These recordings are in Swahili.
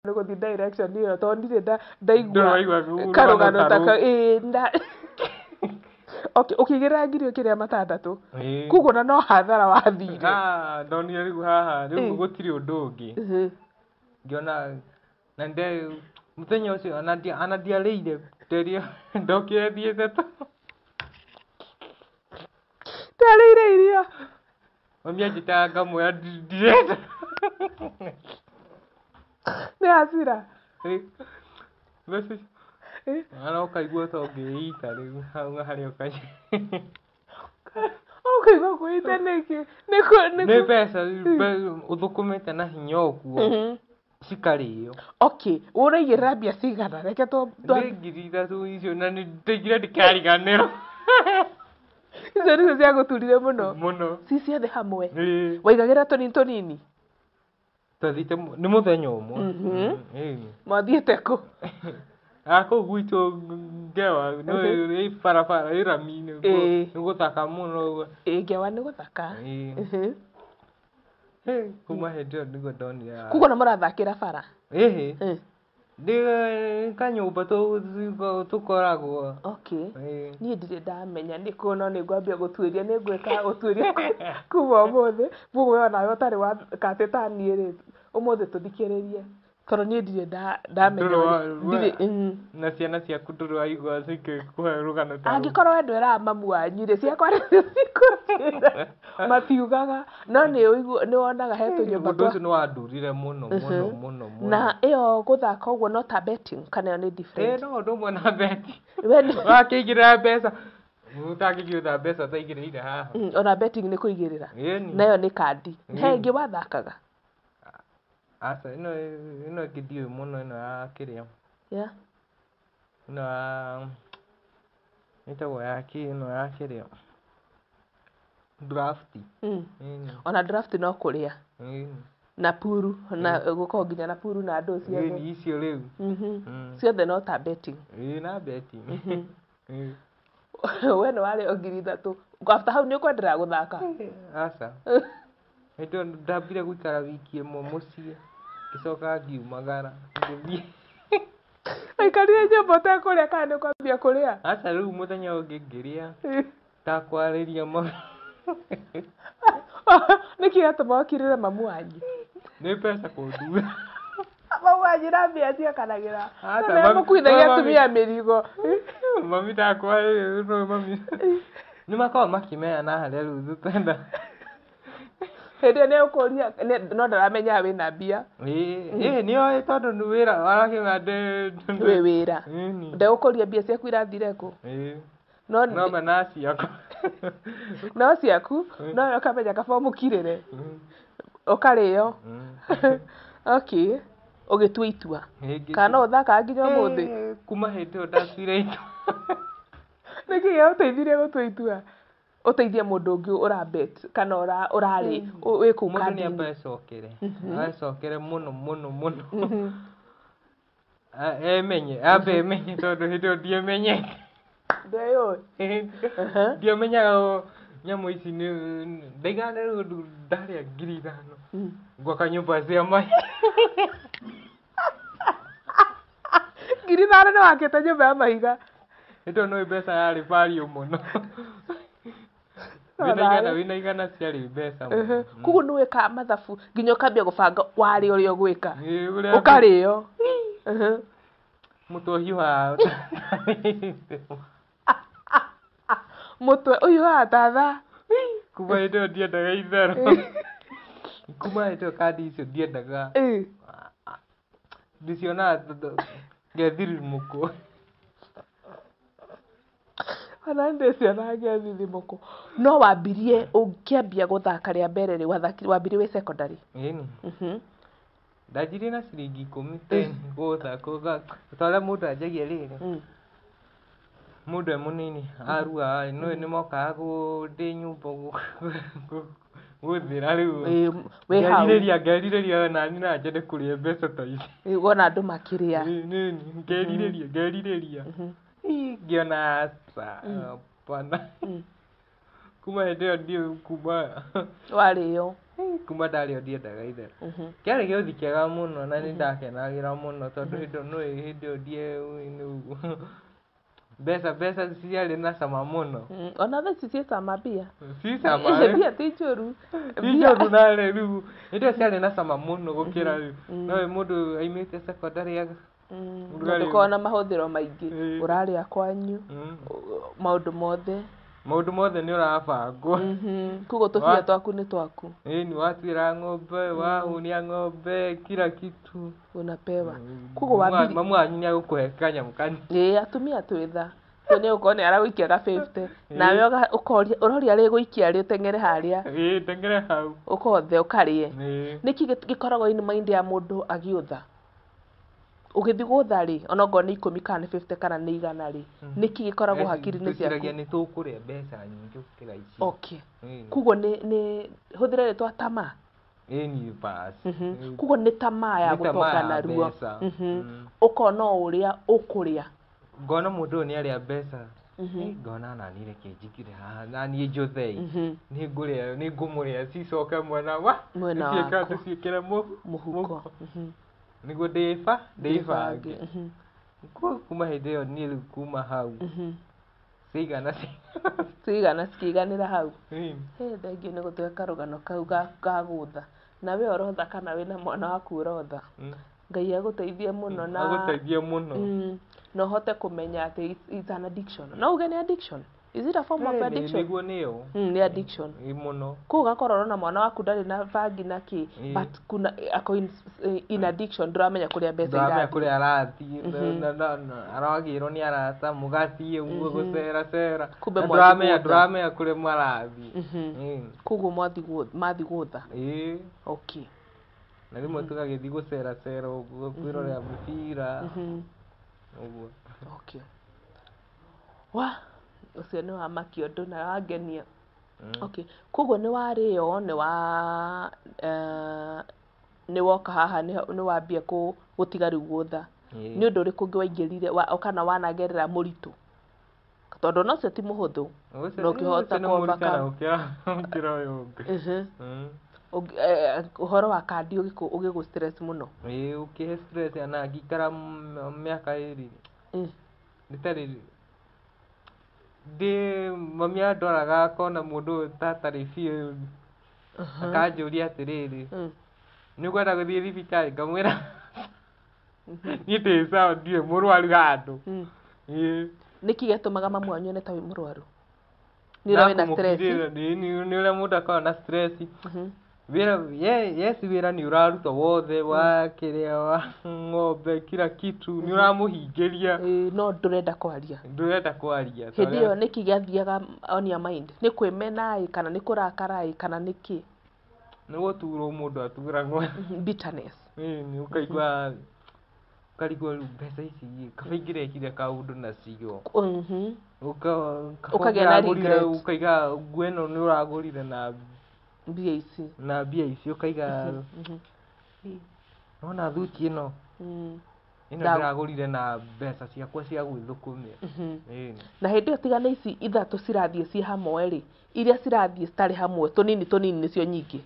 nä gå thiä direction ä yo tondå ndirä ndaigua karå taka okay å kä igä rä ra ngiri å kä rä a matandatå koguo na no hathara wathire ndonire rä u haha rä u gå tirä å ndå å ngä ngĩona na må thenya å cio ana ndiarä ire nderio ndokire thiä te ndarä ire irio mami anjä taga ngamwä ndirenda nä acira ana å kaigua ta å ngä ita rä u hau harä å å kaigua kwä ite nä kä nä mbeca å thå kå mä te na hinya å guo cikarä o okay å raigä rä ra mbia cigana reke nä ngiri ithatå icio na nä ndaigire ndikariganä ro icio nä cio cia gå turire må no må no ci ciothe hamwe waigagä ra tå nini tå nini twathite nä må thenya å mwe mwathiä te kå akå gwitå ngewa nä barabara ä rami-inä nä gå thaka må no ngewa nä gå thaka kuma hä ndä ä yo nä guo ndonire koguo na må rathakä ra bara ndä kanyå tå koragwo niä ndirä ndamenya nä kå no nä ngwambia gå tuä ria nä ngwä ka å tuä ria kuma å må thä koguo onawe å tarä wakatä taniä rä å må thä tå thikä rä rie tondå niä ndirä ndamenya na ciana ciaku ndå rä waigua cikä kå he rå gano angä korwo we ndweraga mamu wanyu rä ciakwa nä cikå matiugaga no nä wonaga he tå nyå mba å cio nä wandurire må no na ä yo gå thaka å guo no ta betting kana nä different no å ndå mwe na beti wakä igä rä ra mbeca utangä gä tha mbeca taigä rä ire haha ona betting nä kå igä rä ra nayo nä kandi he ngä wathakaga aca ä no ä ngä ndiå må no ä no yakä rä a ä no ä tagwo yakä ä no yakä rä a draft ona draft no kå rä a na puru na gå korwo nginya na puru na ndå ciothe icio rä u ciothe no ta betting na betting we nä warä o ngiri ithatå after hau nä å kwenderera gå thaka aca hä ndä ndambire gå ikara wiki ä mwe må ciä ngä coka ngiumagara ngäthiä aikarire nyåmba å tekå rä a kana nä kwambia kå rä a aca rä u må thenya å ngä ngä rä a takwarä ria nä kä gatå ma å kirä re mamu wanyu nä mbeca kå ndura mamu wanyu na mbia ciokanagä ra må kuithagia atumia mä rigo mami ndakwarä no mami nä makorwo makä meana harä a rä u tå twenda hä ndä ä yo nä å kå ria no ndaramenya wä na mbia nä oä tondå nä wä ra arakä na wä wä ra ndegå kå ria mbia ciaku irathire kå no mena ciaku no ciaku no åkamenya kaba å må kirä re å karä o å gä tua itua kana no å thakaga nginya å må thä kuma hä ndä ä yo ndatuire itua nä kä gä å teithirie gå tua itua å teithie må ndå å ngä å rabet kana å rarä wä kå u må ndå nä amba ecokere må no emenye ambe emenye tondå hä ndä ä yo ndiemenyete ndiomenyaga nyamå ici ndaigana rä u ndarä a ngiri ithano gwaka nyå cia mai ngiri ithano nä wakä te nyå mba ya mahiga hä ndä ä yo no mbeca yarä bario må no wä na igana ciarä mbeca koguo nä wä ka mathabu nginya å kambia gå banga warä å rä a å gwä ka å karä o må twe hiå må twe å hiåhaga tatha kuma hä ndä ä yo ndiendaga itherå kuma hä ndä ä yo kandi icio ndiendaga ndicionaga ngethiririmå kå ona ndä ciona ngethithimå kå no wambirie å kä ambia gå thaka rä a mbere rä wambirie wä secondary ndanjirie na ciringi 10 gå thaka ta å rä a må ndå anjagia rä rä må ndå e må nini aruaga nä mokaga ndä nyå mba gå thä ra rä u ngerirä ria nani na njende kå rä a mbeca ta ici wona andå makä rä a ngerirä ria ngĩona pana kuma hĩndĩ ĩyo ndiũ kuma ndarĩ o ndiendaga itherũ. Kĩarĩ gĩũthi kĩega mũno na nĩ ndakenagĩra mũno tondũ hĩndĩ ĩyo mbeca ciarĩ na cama mũno. Ona thaa ici ciĩ cama mbia. Mbia ti njũru. Ti njũru narĩ rĩu hĩndĩ ĩyo ciarĩ na cama mũno gũkĩra rĩu. No mũndũ aimĩte secondary ndũkoragwo na mahũthĩro maingĩ, ũrarĩa kwanyu, maũndũ mothe nĩ ũrabangwo. Koguo tũbia twaku nĩ twaku. Ĩni watuĩra ng'ombe, wahunia ng'ombe, kila kitu unapewa. Koguo wambiri mamu wanyu nĩ agũkũhe kanyamũ kanini. Atumia twĩtha nĩ ũgũkorwo nĩ aragũikia ga 50 nawe ũroria rĩ gũikia rĩ ũteng'ere harĩa. Teng'ere hau ũkothe ũkarĩe. Nĩkĩ gĩkoragwo in mind ya mũndũ agĩũtha? Ũgĩthiĩ gũtha rĩ, onokorwo nĩ 10 kana nĩ 50 kana nĩ 100 rĩ, nĩkĩ gĩkoragwo hakiri-inĩ ciaku? Nĩ tũkũrĩa mbeca nyingĩ gũkĩra ici. Okay. Koguo nĩ hũthĩre rĩtwa tamaa. Ĩni basi. Koguo nĩ tamaa ya gũtonga naruo. Ũkona ũrĩa ũkũrĩa. Ngona mũndũ ũyũ nĩ arĩa mbeca. Ngona nani reke njigire haha nani njũthei. Nĩ ngũmũrĩa cicoke mwena waku. Ciĩkĩre mũhuko. Nĩguo ndĩbange. Kuma hĩndĩ ĩyo niĩ rĩu kuma hau cigana cikĩiganĩra hau. Thengiũ nĩ gũtuĩka karũgano kau ga gũtha. Na we ũrotha kana wĩna mwana waku ũrotha. Ngai agũteithie mũno na ũhote kũmenya atĩ it's an addiction. No uge nĩ addiction? Is it a form of addiction? Nĩguo nĩyo. Nĩ addiction. Mũno. Koguo ũgakorwo na mwana waku ndarĩ na bangi na kĩ, but kuna ako in addiction, ndũramenya kũrĩa mbeca irathiĩ. Ndũramenya kũrĩa arathiĩ, aragĩrwo nĩ arata, mũgathiĩ ũguo gũceracera. Ndũramenya kũrĩa marathiĩ. Koguo mathiĩ gũtha. Okay. Na rĩmwe tũgagĩthiĩ gũceracera ũguo kwĩrorera mũbira. Ũguo. Okay. Ũcio nĩ wamakia ũndũ na wangenia. Okay. Koguo nĩ warĩo nĩ woka haha nĩ wambia gũtiga rĩu gũtha. Nĩ ũndũ ũrĩkũ ũngĩ waingĩrire kana wanagerera mũritũ? Tondũ no ũcio ti mũhũthũ. No ũkĩhota overcome. Ũhoro wa kandi ũgĩgũ stress mũno. Ũkĩhe stress na ngĩikara mĩaka ĩrĩ. Nĩtarĩ mami andwaraga akona mũndũ ũyũ tatarĩ biũ, akanjũria atĩrĩrĩ, nĩ ũkwenda gũthiĩ thibitarĩ? Ngamwĩra niĩ ndĩ sawa, ndirĩ mũrwaru handũ. Nĩkĩ gĩatũmaga mamu wanyu one ta wĩ mũrwaru? Nĩ ũrĩa wĩna stress? Nĩ ũrĩa mũndũ akoragwo na stress. Wĩra nĩ ũraruta wothe wa kĩrĩa wa ng'ombe kila kitu nĩ ũramũhingĩria. No ndũrenda kwaria. Hĩndĩ ĩyo nĩkĩ gĩathiaga on your mind? Nĩ kwĩmena kana nĩ kũrakara kana nĩkĩ? Nĩ gũturwo mũndũ aturagwo. Bitterness. Ũkaigua ũkarigwo mbeca ici kaba ingĩrekire kaũndũ nacio. Ũkagĩa na regret. Ũkaiga nguo ĩno nĩ ũragũrire na mbia ici ũkaiga nona thuti ĩno ndĩragũrire na mbeca ciakwa cia gwĩthũkũmia. Na hĩndĩ ĩyo tiga nĩ ici ithatũ cirathiĩ ciĩ hamwe rĩ, iria cirathiĩ citarĩ hamwe tũnini nĩcio nyingĩ.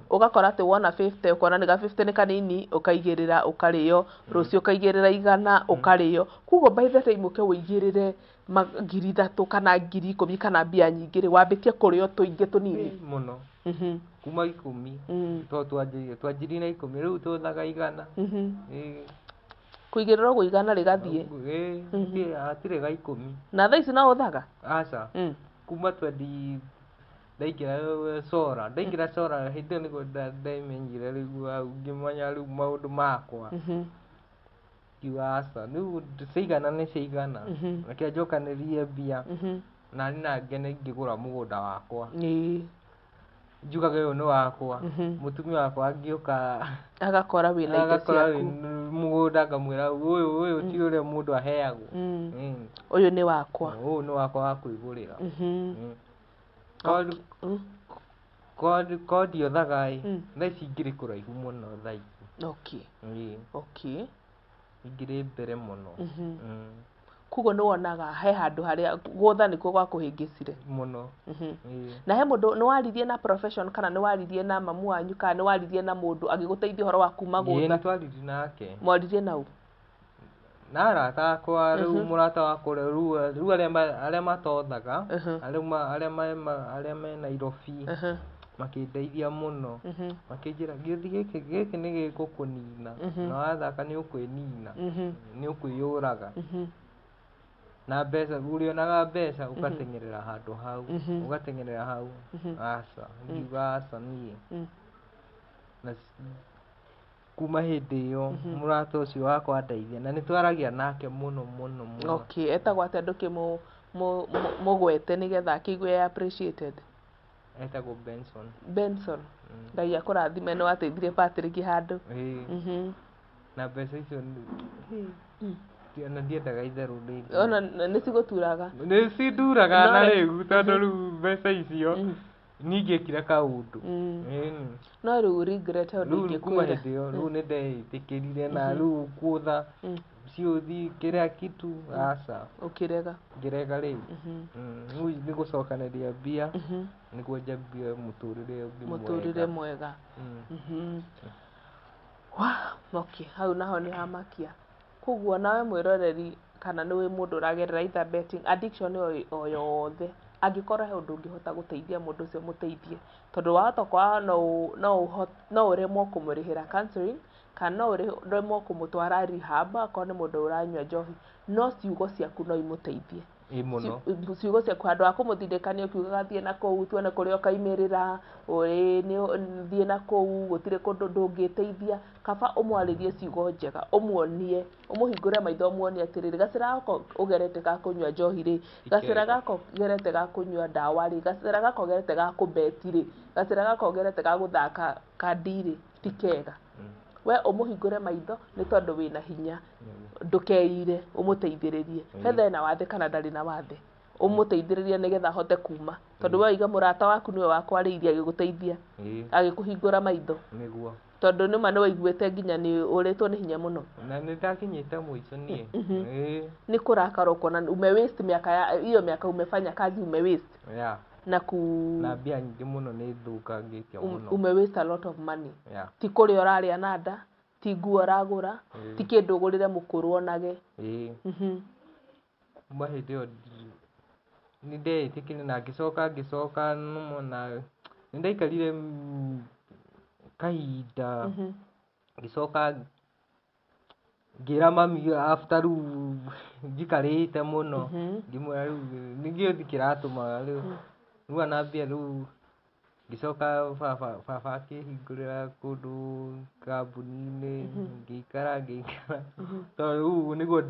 Ũgakora atĩ wona 50 ũkona nĩ ga 50 nĩ kanini ũkaigĩrĩra ũkarĩo, rũciũ ũkaigĩrĩra 100 ũkarĩo. Koguo by the time ũke ũigĩrĩre 3,000 kana 10,000 kana mbia nyingĩ rĩ, wambĩtie kũrĩo tũingĩ tũnini mũno. Kuma 10 twanjirie na 10 rĩu tũthaga 100. Kũigĩrĩra ũguo 100 rĩgathiĩ. Hatirĩ ga 10. Na thaa ici no ũthaga? Aca. Kuma 20 ndaingĩra Sora hĩndĩ ĩyo nĩguo ndaimenyire rĩu ngĩmenya rĩu maũndũ makwa. Kiuga aca rĩu ciaigana nĩ ciaigana. Reke njokanĩrie mbia na niĩ na ngene ngĩgũra mũgũnda wakwa. Njugaga ũyũ nĩ wakwa. Mũtumia wakwa angĩũka agakora wĩna indo ciaku. Mũgũnda ngamwĩra ũyũ ti ũrĩa mũndũ aheagwo. Ũyũ nĩ wakwa. Ũyũ nĩ wakwa wa kwĩgũrĩra. Ko ndiothaga thaa ici ngĩrĩ kũraihu mũno thaa ici. Okay. Ingĩrĩ mbere mũno. Kugo nĩ wonaga he handũ harĩa gũtha nĩkuo gwa kũhĩngĩcire mũno. na he mũndũ nĩ waririe na profession kana nĩ waririe na mamu wanyu kana nĩ waririe na mũndũ agĩgũteithia ũhoro wa kuma gũtha Nĩ twaririe nake. mwaririe nau Na arata akwa rĩu mũrata wakwa rĩu arĩa matothaga arĩa me Nairobi makĩndeithia mũno makĩnjĩra gĩũthi gĩkĩ nĩ gĩgũkũnina na wathaka nĩ ũkwĩnina nĩ ũkwĩyũraga na mbeca ũrĩonaga mbeca ũgateng'erera handũ hau ũgateng'erera hau aca ngiuga aca niĩ na kuma hĩndĩ ĩyo mũrata ũcio wakwa andeithia na nĩ twaragia nake mũno mũno mũno. Okay, etagwo atĩa ndũkĩmũgwete nĩgetha akĩigue appreciated? Etagwo Benson. Benson. Ngai akũrathime nĩ wateithirie Patrick handũ. Na mbeca icio ona ndiendaga itherũ rĩngĩ. Ona nĩ cigũturaga? Nĩ cinduraga na rĩu tondũ rĩu mbeca icio ningĩkire kaũndũ. No rĩu regret ũndũ ingĩkwĩra. Rĩu kuma hĩndĩ ĩyo rĩu nĩ ndeĩtĩkĩrire na rĩu gũtha ciũthi kĩrĩa kitu aca. Ũkĩrega? Ngĩrega rĩu. Rĩu nĩ gũcokanĩria mbia nĩguo njambie mũtũrĩre mwega. Okay, hau naho nĩ hamakia. Koguo nawe mwĩroreri kana nĩ wĩ mũndũ ũragerera either betting addiction o yothe angĩkorwo he ũndũ ũngĩhota gũteithia mũndũ ũcio mũteithie tondũ wahota kwa no ũremwo kũmũrĩhĩra counseling kana no ũremwo kũmũtwara rehab akorwo nĩ mũndũ ũranyua njohi no ciugo ciaku no imũteithie. Ciugo ciaku handũ wa kũmũthindĩkania ũkiugaga thiĩ na kũu tuone kũrĩa ũkaimĩrĩra thiĩ na kũu gũtirĩ kũndũ ndũngĩteithia kaba ũmwarĩrie ciugo njega ũmuonie ũmũhingũre maitho ũmuonie atĩrĩrĩ gacĩra gaka ũgerete ga kũnyua njohi rĩ gacĩra gaka ũgerete ga kũnyua ndawa rĩ gacĩra gaka ũgerete ga kũbeti rĩ gacĩra gaka ũgerete ga gũthaka kandi rĩ ti kega. We ũmũhingũre maitho nĩ tondũ wĩna hinya ndũkeire ũmũteithĩrĩrie hetha ena wathe kana ndarĩ na wathe ũmũteithĩrĩrie nĩgetha ahote kuma tondũ we iga mũrata waku nĩwe wakwarĩirie agĩgũteithia agĩkũhingũra maitho tondũ nĩma nĩ waiguĩte nginya nĩ ũrĩtwo nĩ hinya mũno na nĩ ndakinyĩte mũico niĩ nĩ kũrakara ũkona ume waste miaka umefanya kazi ume waste na mbia nyingĩ mũno nĩ thũkangĩtio mũno ume waste a lot of money ti kũrĩa ũrarĩa na nda ti nguo ũragũra ti kĩndũ ũgũrĩre mũkũrũ onage kuma hĩndĩ ĩyo nĩ ndeĩtĩkĩrire na ngĩcoka na nĩ ndaikarire kahinda ngĩcoka ngĩra mami after rĩu njikarĩte mũno ngĩmwĩra rĩu nĩ gĩũthi kĩratũma rĩu anambia rĩu ngĩcoka baba akĩhingũrĩra kũndũ kambuni-inĩ ngĩikara tondũ rĩu nĩguo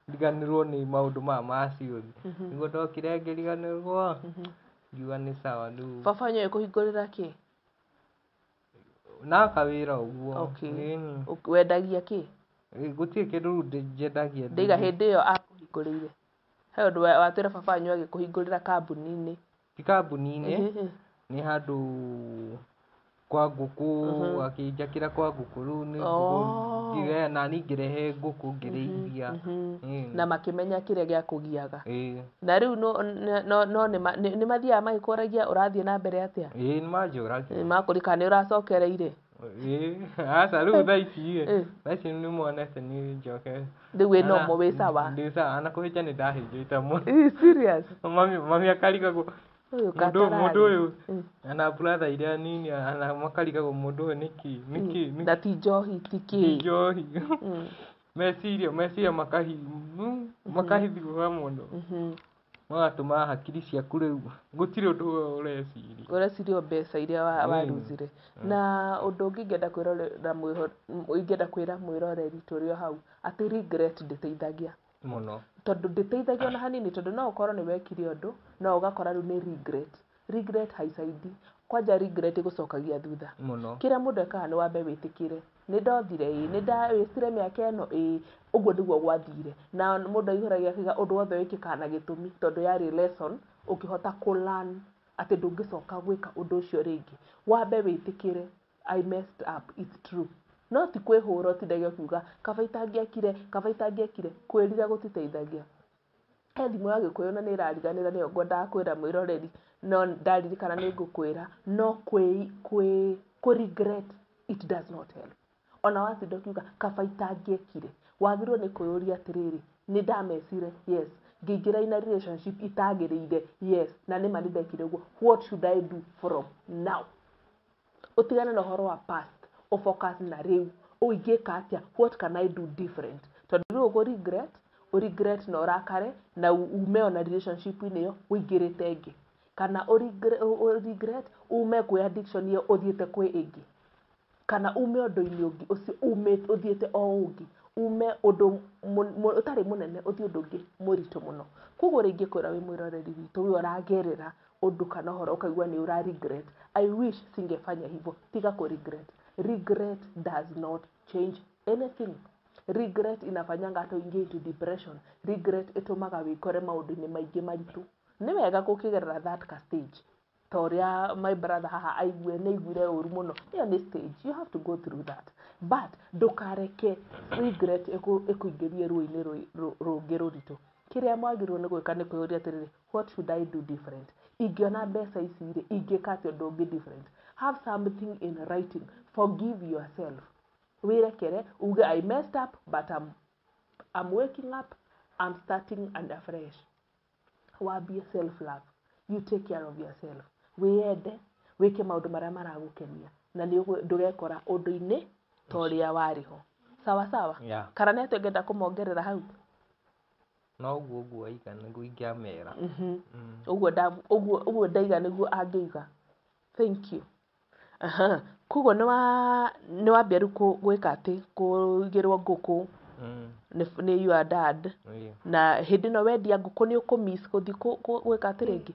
ndiganĩrwo nĩ maũndũ ma ciũthi nĩguo ndokire ngĩriganĩrwo ngiuga nĩ sawa rĩu. Baba wanyu agĩkũhingũrĩra kĩ? Na kawĩra ũguo. Wendagia kĩ? Gũtirĩ kĩndũ rĩu njendagia. Ndaiga hĩndĩ ĩyo akũhingũrĩire he ũndũ watwĩra baba wanyu agĩkũhingũrĩra kambuni-inĩ? Ti kambuni-inĩ nĩ handũ kwa ngũkũ akĩnjakĩra kwa ngũkũ rĩu nĩ ngũkũ nani ngĩrehe ngũkũ ngĩrĩithia na makĩmenya kĩrĩa gĩakũgiaga na rĩu no nĩ mathiaga magĩkũragia ũrathiĩ na mbere atĩa? Nĩ manjũragia makũrĩ kana nĩ ũracokereire? Aca rĩu thaa ici nĩ monete nĩ njokere rĩu wĩ normal wĩ sawa? Ndĩ sawa na kũhĩnja nĩ ndahĩnjĩte mũno. Serious? Mami akarigagwo mũndũ ũyũ na brother iria nini makarigagwo mũndũ ũyũ nĩkĩ na ti njohi ti kĩ meciria makahithũka mũno magatũma hakiri ciaku rĩu gũtirĩ ũndũ ũreciria mbeca iria waruzire. Na ũndũ ũngĩ ingĩenda kwĩra mwĩroreri tũrĩ o hau atĩ regret ndĩteithagia mũno tondũ ndĩteithagia ona hanini tondũ no ũkorwo nĩ wekire ũndũ no ũgakora rĩu nĩ regret haicaidi kwanja regret gũcokagia thutha mũno. Kĩrĩa mũndũ ekaga nĩ wambe wĩtĩkĩre nĩ ndothire nĩ ndawĩstire mĩaka ĩno ũguo nĩguo gwathire na mũndũ aihũragia akiuga ũndũ wothe wĩkĩkaga na gĩtũmi tondũ yarĩ lesson ũkĩhota kũ-learn atĩ ndũngĩcoka gwĩka ũndũ ũcio rĩngĩ. Wambe wĩtĩkĩre I messed up, it's true. no ti kwĩhũra ũtindagia ukiuga kaba itangĩekire kwĩrira gũtiteithagia. He thimũ ya Gĩkũyũ na nĩ ĩrariganĩra nĩyo ngwendaga kwĩra mwĩroreri no ndaririkana nĩ ngũkwĩra no regret it does not help. Ona watinda ukiuga kaba itangĩekire wagĩrĩirwo nĩ kwĩyũria atĩrĩrĩ nĩ ndamecire yes ngĩingĩra in a relationship itagĩrĩire yes na nĩma nĩ ndekire ũguo what should I do from now. Ũtigane na ũhoro wa past focus na rĩu ũingĩka atĩa what can I do different. Tondũ rĩu regret na ũrakare na ume ona relationship inĩ ĩyo ũingĩrĩte ĩngĩ kana regret ume kwĩ addiction ĩyo ũthiĩte kwĩ ĩngĩ kana ume ũndũ-inĩ ũngĩ ũcio ũthiĩte o ũngĩ ume ũndũ ũtarĩ mũnene ũthiĩ ũndũ ũngĩ mũritũ mũno. Koguo rĩngĩ kwĩra wĩ mwĩroreri witũ wĩ ũragerera ũndũ kana ũhoro ũkaigua nĩ ũra regret I wish singefanya hivyo. Tiga ku regret does not change anything. Regret inafanyanga hata uingie into depression. Regret ĩtũmaga wĩkore maũndũ-inĩ maingĩ maritũ. Nĩ wega gũkĩgerera that stage ta ũrĩa my brother haha aiguire ũru mũno. Ĩyo nĩ stage, you have to go through that, but ndũkareke regret ĩkũingĩrie ruo-inĩ rũngĩ rũritũ. Kĩrĩa mwagĩrĩirwo nĩ gwĩka nĩ kwĩyũria atĩrĩrĩ what should I do different. Ingĩona mbeca ici rĩ ingĩka atĩa ũndũ ũngĩ different. Have something in writing, forgive yourself. Wĩrekere uge I messed up but I'm waking up, I'm starting and afresh. Wambie self love, you take care of yourself. Wĩende wĩke maũndũ marĩa maragũkenia na ndũgekora ũndũ-inĩ ta ũrĩa warĩho. Sawa kana nĩ atĩa ũngĩenda kũmongerera hau. No ũguo aiga nĩguo ingĩamera. Ũguo ndaiga nĩguo angĩiga. Thank you. Koguo nĩ wambia rĩu gwĩka atĩ kũigĩrwo ngũkũ nĩ your dad na hĩndĩ ĩno wendia ngũkũ nĩ ũkũmiss gũthiĩ gwĩka atĩ rĩngĩ.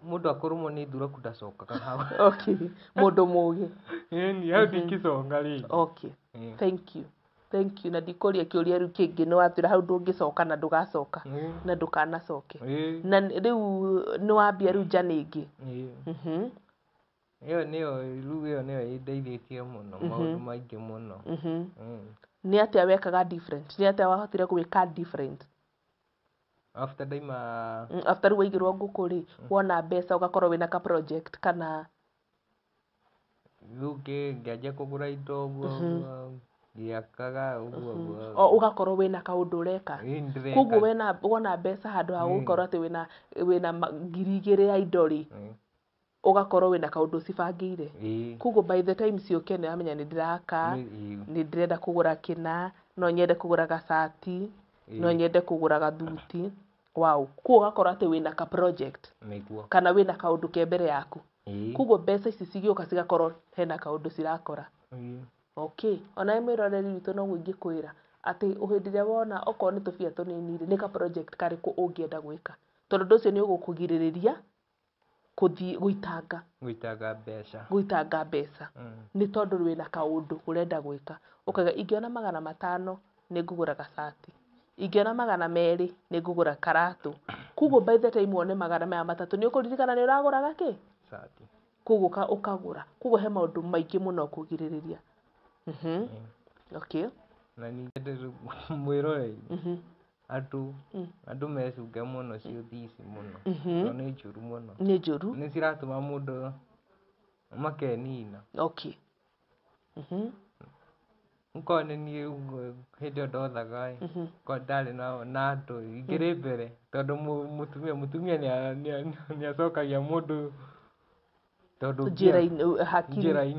Mũndũ akũrũmwo nĩ thuraku ndacokaga hau. Okay, mũndũ mũũgĩ. Ĩni hau ndingĩcoka rĩngĩ. Okay, thank you na ndikũria kĩũria rĩu kĩngĩ nĩ watwĩra hau ndũngĩcoka na ndũgacoka na ndũkanacoke na rĩu nĩ wambia rĩu journey ĩngĩ. Ĩyo nĩyo ĩndeithĩtie mũno maũndũ maingĩ mũno. Nĩ atĩa wekaga different, nĩ atĩa wahotire gwĩka different after rĩu waigĩrwo ngũkũ rĩ wona mbeca ũgakorwo wĩna ka project kana rĩu ngĩanjia kũgũra indo ũguo ngĩakaga ũguo ũgakorwo wĩna kaũndũ ũreka. Koguo wona mbeca handũ ha gũkorwo atĩ wĩna 2,000 ya indo rĩ ũgakorwo wĩna kaũndũ ũcibangĩire. Koguo by the time ciũke nĩ wamenya nĩ ndĩraka nĩ ndĩrenda kũgũra kĩna no nyende kũgũra gacati no nyende kũgũra gathuti. Wow, koguo ũgakorwo atĩ wĩna ka project kana wĩna kaũndũ ke mbere yaku. Koguo mbeca ici cigĩũka cigakorwo hena kaũndũ cirakora. Okay, ona mwĩroreri witũ no ingĩkwĩra atĩ hĩndĩ ĩrĩa wona okorwo nĩ tũbia tũnini rĩ nĩ ka project karĩkũ ũngĩenda gwĩka tondũ ũndũ ũcio nĩ ũgũkũgirĩrĩria gũthiĩ gũitanga mbeca nĩ tondũ wĩna kaũndũ ũrenda gwĩka. Ũkauga ingĩona 500 nĩ ngũgũra gacati, ingĩona 200 nĩ ngũgũra karatũ. Koguo by the time wone 300 nĩ ũkũririkana nĩ ũragũraga kĩ? Cati. Koguo ũkagũra. Koguo he maũndũ maingĩ mũno ũkũgirĩrĩria. Okay. Na ningĩ mwĩroreri andũ mecunge mũno ciũthi ici mũno no nĩ njũru mũno. Nĩ njũru. Nĩ ciratũma mũndũ makenina. Okay. Ũkorwo nĩ niĩ hĩndĩ ĩyo ndothaga ko ndarĩ na andũ ingĩrĩ mbere tondũ mũtumia nĩ acokagia mũndũ tondũ njĩra-inĩ